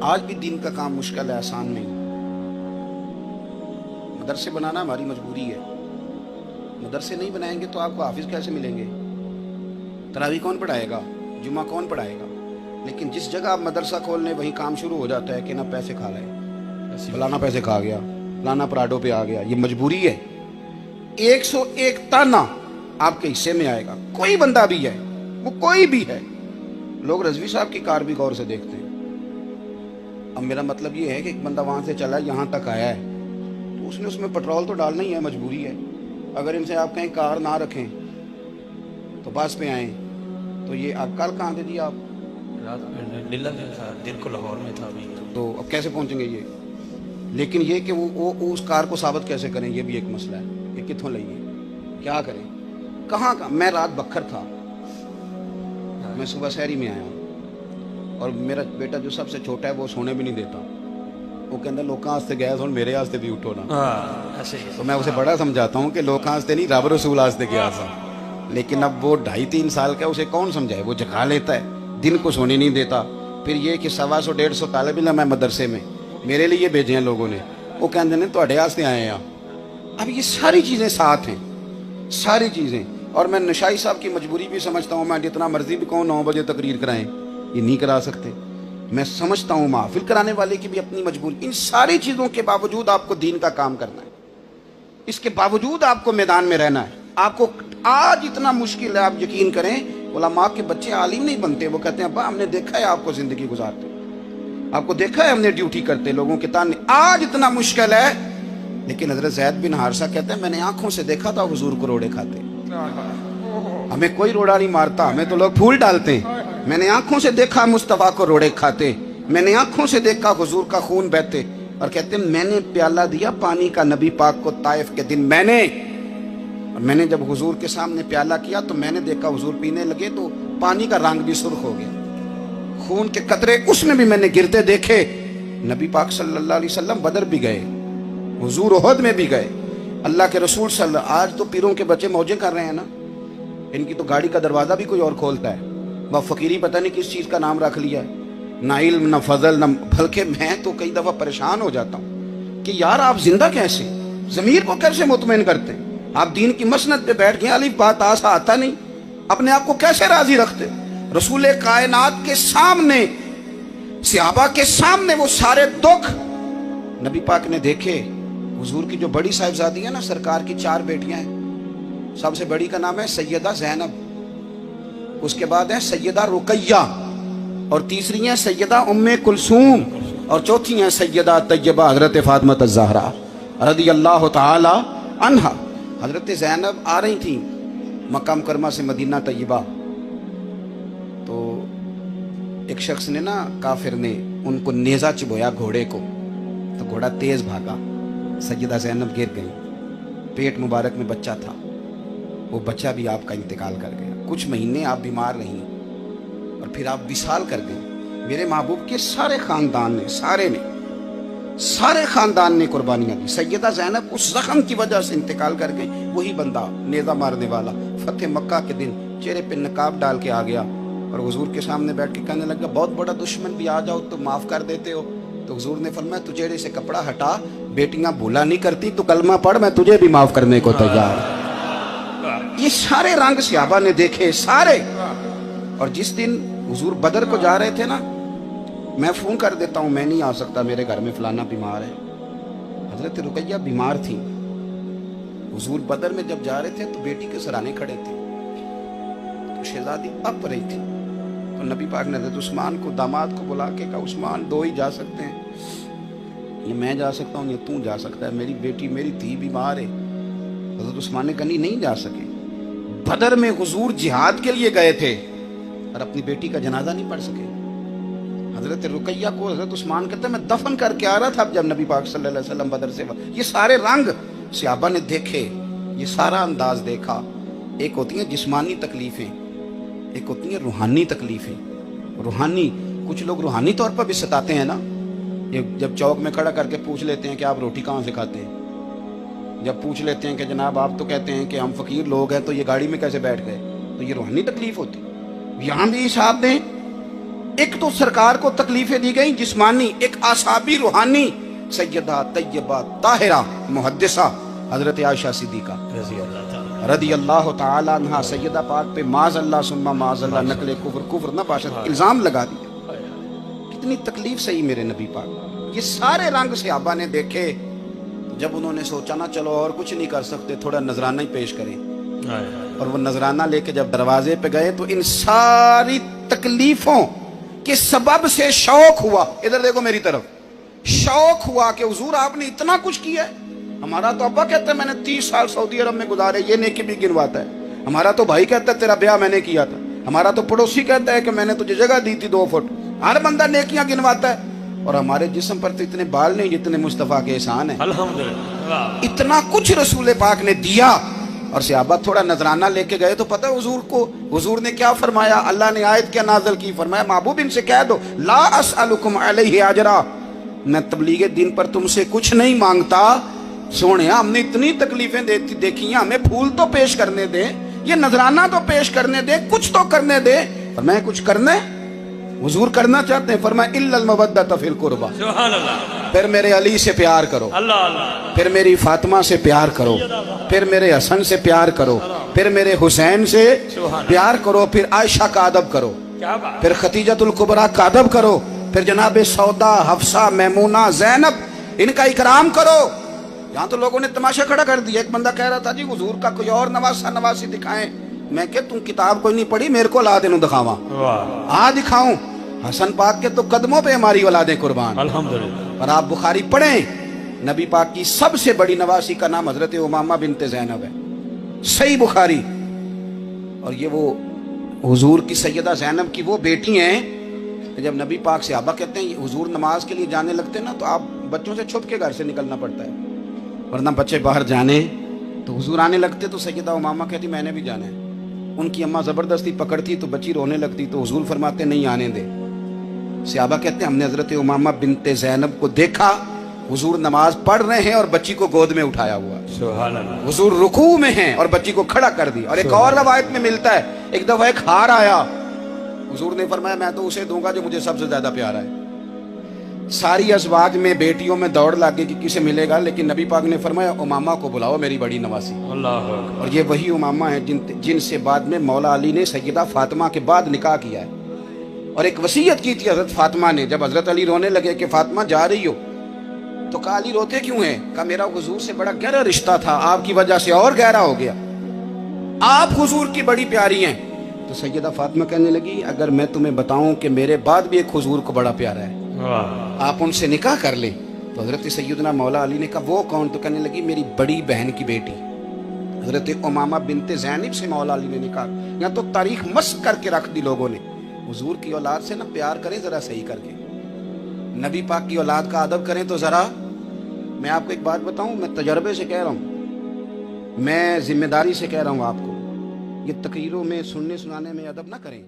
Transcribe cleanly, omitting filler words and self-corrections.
آج بھی دین کا کام مشکل ہے، آسان نہیں۔ مدرسے بنانا ہماری مجبوری ہے۔ مدرسے نہیں بنائیں گے تو آپ کو حافظ کیسے ملیں گے؟ تراویح کون پڑھائے گا؟ جمعہ کون پڑھائے گا؟ لیکن جس جگہ آپ مدرسہ کھول لیں وہیں کام شروع ہو جاتا ہے کہ نہ پیسے کھا رہے، فلانا پیسے کھا گیا، فلانا پراڈو پہ آ گیا۔ یہ مجبوری ہے۔ 101 تانا آپ کے حصے میں آئے گا، کوئی بندہ بھی ہے، وہ کوئی بھی ہے۔ لوگ رضوی صاحب کی کار بھی غور سے دیکھتے ہیں۔ اب میرا مطلب یہ ہے کہ ایک بندہ وہاں سے چلا یہاں تک آیا ہے تو اس میں پٹرول تو ڈالنا ہی ہے، مجبوری ہے۔ اگر ان سے آپ کہیں کار نہ رکھیں تو بس پہ آئیں تو یہ آپ کل کہاں تھے جی؟ آپ رات میں نیلا تھا، دن کو لاہور میں تھا ابھی۔ تو اب کیسے پہنچیں گے یہ؟ لیکن یہ کہ وہ اس کار کو ثابت کیسے کریں، یہ بھی ایک مسئلہ ہے۔ یہ کتوں لئیے، کیا کریں، کہاں کا؟ میں رات بکھر تھا، میں صبح شہری میں آیا ہوں، اور میرا بیٹا جو سب سے چھوٹا ہے وہ سونے بھی نہیں دیتا۔ وہ کہتا لوکاں واسطے گیا سن، میرے واسطے بھی اٹھو نا۔ تو میں اسے بڑا سمجھاتا ہوں کہ لوکاں واسطے نہیں، رب رسول واسطے گیا تھا۔ لیکن اب وہ 2.5-3 سال کا، اسے کون سمجھائے؟ وہ جگا لیتا ہے، دن کو سونے نہیں دیتا۔ پھر یہ کہ 125-150 طالب علم ہے مدرسے میں، میرے لیے بھیجے ہیں لوگوں نے، وہ کہتے ہیں تواڈے واسطے آئے ہیں۔ اب یہ ساری چیزیں ساتھ ہیں، ساری چیزیں۔ اور میں نشائی صاحب کی مجبوری بھی سمجھتا ہوں، میں جتنا مرضی بھی کہوں 9 بجے تقریر کرائیں، یہ نہیں کرا سکتے۔ میں سمجھتا ہوں محفل کرانے والے کی بھی اپنی مجبوری۔ ان ساری چیزوں کے باوجود آپ کو دین کا کام کرنا ہے، اس کے باوجود آپ کو میدان میں رہنا ہے۔ آپ کو آج اتنا مشکل ہے، آپ یقین کریں، علماء کے بچے عالم نہیں بنتے، وہ کہتے ہیں ابا ہم نے دیکھا ہے آپ کو زندگی گزارتے، آپ کو دیکھا ہے ہم نے ڈیوٹی کرتے، لوگوں کے تانے۔ آج اتنا مشکل ہے، لیکن حضرت زید بن حارثہ کہتے ہیں میں نے آنکھوں سے دیکھا تھا حضور کو روڑے کھاتے۔ ہمیں کوئی روڑا نہیں مارتا، ہمیں تو لوگ پھول ڈالتے ہیں۔ میں نے آنکھوں سے دیکھا مصطفیٰ کو روڑے کھاتے، میں نے آنکھوں سے دیکھا حضور کا خون بہتے۔ اور کہتے ہیں میں نے پیالہ دیا پانی کا نبی پاک کو طائف کے دن، اور میں نے جب حضور کے سامنے پیالہ کیا تو میں نے دیکھا حضور پینے لگے تو پانی کا رنگ بھی سرخ ہو گیا، خون کے قطرے اس میں بھی میں نے گرتے دیکھے۔ نبی پاک صلی اللہ علیہ وسلم بدر بھی گئے، حضور احد میں بھی گئے، اللہ کے رسول صلی اللہ۔ آج تو پیروں کے بچے موجیں کر رہے ہیں نا، ان کی تو گاڑی کا دروازہ بھی کوئی اور کھولتا ہے، وہ فقیری پتہ نہیں کس چیز کا نام رکھ لیا ہے، نہ علم نہ فضل نہ۔ بلکہ میں تو کئی دفعہ پریشان ہو جاتا ہوں کہ یار آپ زندہ کیسے، ضمیر کو کیسے مطمئن کرتے ہیں؟ آپ دین کی مسند پہ بیٹھ گئے، الف بات آسا آتا نہیں، اپنے آپ کو کیسے راضی رکھتے؟ رسول کائنات کے سامنے، صحابہ کے سامنے وہ سارے دکھ نبی پاک نے دیکھے۔ حضور کی جو بڑی صاحبزادی ہے نا، سرکار کی 4 بیٹیاں ہیں، سب سے بڑی کا نام ہے سیدہ زینب، اس کے بعد ہے سیدہ رقیہ، اور تیسری ہیں سیدہ ام کلثوم، اور چوتھی ہیں سیدہ طیبہ حضرت فاطمہ الزہرا رضی اللہ تعالی عنہا۔ حضرت زینب آ رہی تھیں مکہ مکرمہ سے مدینہ طیبہ، تو ایک شخص نے نا، کافر نے ان کو نیزہ چبویا گھوڑے کو، تو گھوڑا تیز بھاگا، سیدہ زینب گر گئی، پیٹ مبارک میں بچہ تھا، وہ بچہ بھی آپ کا انتقال کر گیا۔ کچھ مہینے آپ بیمار رہیں اور پھر آپ وصال کر گئے۔ میرے محبوب کے سارے خاندان نے، سارے خاندان نے قربانیاں دی۔ سیدہ زینب اس زخم کی وجہ سے انتقال کر گئی۔ وہی بندہ نیزہ مارنے والا فتح مکہ کے دن چہرے پہ نقاب ڈال کے آ گیا اور حضور کے سامنے بیٹھ کے کہنے لگا بہت بڑا دشمن بھی آ جاؤ تو معاف کر دیتے ہو؟ تو حضور نے فرمایا تو چہرے سے کپڑا ہٹا، بیٹیاں بھولا نہیں کرتی، تو کلمہ پڑھ، میں تجھے بھی معاف کرنے کو تیار۔ یہ سارے رنگ صحابہ نے دیکھے، سارے۔ اور جس دن حضور بدر کو جا رہے تھے نا، میں فون کر دیتا ہوں میں نہیں آ سکتا، میرے گھر میں فلانا بیمار ہے۔ حضرت رقیہ بیمار تھی، حضور بدر میں جب جا رہے تھے تو بیٹی کے سرانے کھڑے تھے، تو شہزادی اپ رہی تھی، تو نبی پاک نے حضرت عثمان کو، داماد کو بلا کے کہا عثمان 2 ہی جا سکتے ہیں، یہ میں جا سکتا ہوں یا تو جا سکتا ہے، میری بیٹی میری دھی بیمار ہے۔ حضرت عثمان نے کہا نہیں جا سکے۔ بدر میں حضور جہاد کے لیے گئے تھے اور اپنی بیٹی کا جنازہ نہیں پڑھ سکے۔ حضرت رقیہ کو حضرت عثمان کہتے ہیں میں دفن کر کے آ رہا تھا جب نبی پاک صلی اللہ علیہ وسلم بدر سے۔ یہ سارے رنگ صحابہ نے دیکھے، یہ سارا انداز دیکھا۔ ایک ہوتی ہیں جسمانی تکلیفیں، ایک ہوتی ہیں روحانی تکلیفیں۔ روحانی، کچھ لوگ روحانی طور پر بھی ستاتے ہیں نا، یہ جب چوک میں کھڑا کر کے پوچھ لیتے ہیں کہ آپ روٹی کہاں سے کھاتے ہیں، جب پوچھ لیتے ہیں کہ جناب آپ تو کہتے ہیں کہ ہم فقیر لوگ ہیں تو یہ گاڑی میں کیسے بیٹھ گئے، تو یہ روحانی تکلیف ہوتی۔ یہاں بھی حساب دیں، ایک تو سرکار کو تکلیفیں دی گئی جسمانی، ایک اعصابی روحانی، سیدہ طیبہ طاہرہ محدثہ حضرت عائشہ صدیقہ رضی اللہ تعالی رضی اللہ تعالی عنہا، سیدہ پاک پہ معاذ اللہ ثم معاذ اللہ نقل کفر نہ باشد الزام لگا دیا. کتنی تکلیف سہی میرے نبی پاک. یہ سارے رنگ صحابہ نے دیکھے. جب انہوں نے سوچا نا چلو اور کچھ نہیں کر سکتے، تھوڑا نذرانہ ہی پیش کریں، اور وہ نذرانہ لے کے جب دروازے پہ گئے تو ان ساری تکلیفوں کے سبب سے شوق ہوا. ادھر دیکھو میری طرف، شوق ہوا کہ حضور آپ نے اتنا کچھ کیا ہے. ہمارا تو ابا کہتا ہے میں نے 30 سال سعودی عرب میں گزارے، یہ نیکی بھی گنواتا ہے. ہمارا تو بھائی کہتا ہے تیرا بیاہ میں نے کیا تھا. ہمارا تو پڑوسی کہتا ہے کہ میں نے تجھے جگہ دی تھی 2 فٹ. ہر بندہ نیکیاں گنواتا ہے، اور ہمارے جسم پر تو اتنے بال نہیں جتنے مصطفیٰ کے احسان ہیں. الحمدللہ. اتنا کچھ رسول پاک نے دیا. اور صحابہ تھوڑا نذرانہ لے کے گئے تو پتہ حضور کو، حضور نے کیا فرمایا؟ اللہ نے آیت کیا نازل کی؟ فرمایا محبوب ان سے کہہ دو لا اسألکم علیہ اجرا، میں تبلیغ دین پر تم سے کچھ نہیں مانگتا. سونے ہم نے اتنی تکلیفیں دیکھی ہیں، ہمیں پھول تو پیش کرنے دے، یہ نذرانہ تو پیش کرنے دے، کچھ تو کرنے دے. فرمایا کچھ کرنا ہے؟ حضور کرنا چاہتے ہیں؟ فرمایا الا المودۃ فی القربى، سبحان اللہ. پھر میرے علی سے پیار کرو، اللہ اللہ. پھر میری فاطمہ سے پیار کرو، پھر میرے حسن سے پیار کرو، پھر میرے حسین سے پیار کرو، پھر عائشہ کا ادب کرو، کیا بات. پھر خدیجۃ الکبریٰ کا ادب کرو، پھر جناب سودا، حفصہ، میمونہ، زینب، ان کا اکرام کرو. یہاں تو لوگوں نے تماشا کھڑا کر دیا. ایک بندہ کہہ رہا تھا جی حضور کا کوئی اور نواسہ نواسی دکھائیں. میں کہ تم کتاب کوئی نہیں پڑھی، میرے کو اولاد انہوں دکھاواں، واہ. دکھاؤں. حسن پاک کے تو قدموں پہ ہماری اولادیں قربان. الحمدللہ. اور آپ بخاری پڑھیں، نبی پاک کی سب سے بڑی نواسی کا نام حضرت امامہ بنت زینب ہے، صحیح بخاری. اور یہ وہ حضور کی سیدہ زینب کی وہ بیٹی ہیں کہ جب نبی پاک صحابہ کہتے ہیں حضور نماز کے لیے جانے لگتے ہیں نا تو آپ بچوں سے چھپ کے گھر سے نکلنا پڑتا ہے، ورنہ بچے باہر جانے تو حضور آنے لگتے تو سیدہ امامہ کہتی میں نے بھی جانا ہے. ان کی اماں زبردستی پکڑتی تو بچی رونے لگتی تو حضور فرماتے نہیں آنے دے. صحابہ کہتے ہیں ہم نے حضرت امامہ بنت زینب کو دیکھا، حضور نماز پڑھ رہے ہیں اور بچی کو گود میں اٹھایا ہوا، سبحان اللہ. حضور رکوع میں ہیں اور بچی کو کھڑا کر دی. اور ایک اور روایت میں ملتا ہے ایک دفعہ ایک ہار آیا، حضور نے فرمایا میں تو اسے دوں گا جو مجھے سب سے زیادہ پیارا ہے. ساری ازواج میں بیٹیوں میں دوڑ لگے کہ کسے ملے گا، لیکن نبی پاک نے فرمایا امامہ کو بلاؤ میری بڑی نواسی. اللہ. اور یہ وہی امامہ ہیں جن سے بعد میں مولا علی نے سیدہ فاطمہ کے بعد نکاح کیا ہے. اور ایک وصیت کی تھی حضرت فاطمہ نے، جب حضرت علی رونے لگے کہ فاطمہ جا رہی ہو تو کہا علی روتے کیوں ہیں؟ کہا میرا حضور سے بڑا گہرا رشتہ تھا، آپ کی وجہ سے اور گہرا ہو گیا، آپ حضور کی بڑی پیاری ہیں. تو سیدہ فاطمہ کہنے لگی اگر میں تمہیں بتاؤں کہ میرے بعد بھی ایک حضور کو بڑا پیارا ہے، آپ ان سے نکاح کر لیں. تو حضرت سیدنا مولا علی نے کہا وہ کون؟ تو کہنے لگی میری بڑی بہن کی بیٹی حضرت امامہ بنت زینب سے مولا علی نے نکاح. یا تو تاریخ مسخ کر کے رکھ دی لوگوں نے. حضور کی اولاد سے نا پیار کریں ذرا صحیح کر کے، نبی پاک کی اولاد کا ادب کریں. تو ذرا میں آپ کو ایک بات بتاؤں، میں تجربے سے کہہ رہا ہوں، میں ذمہ داری سے کہہ رہا ہوں آپ کو، یہ تقریروں میں سننے سنانے میں ادب نہ کریں.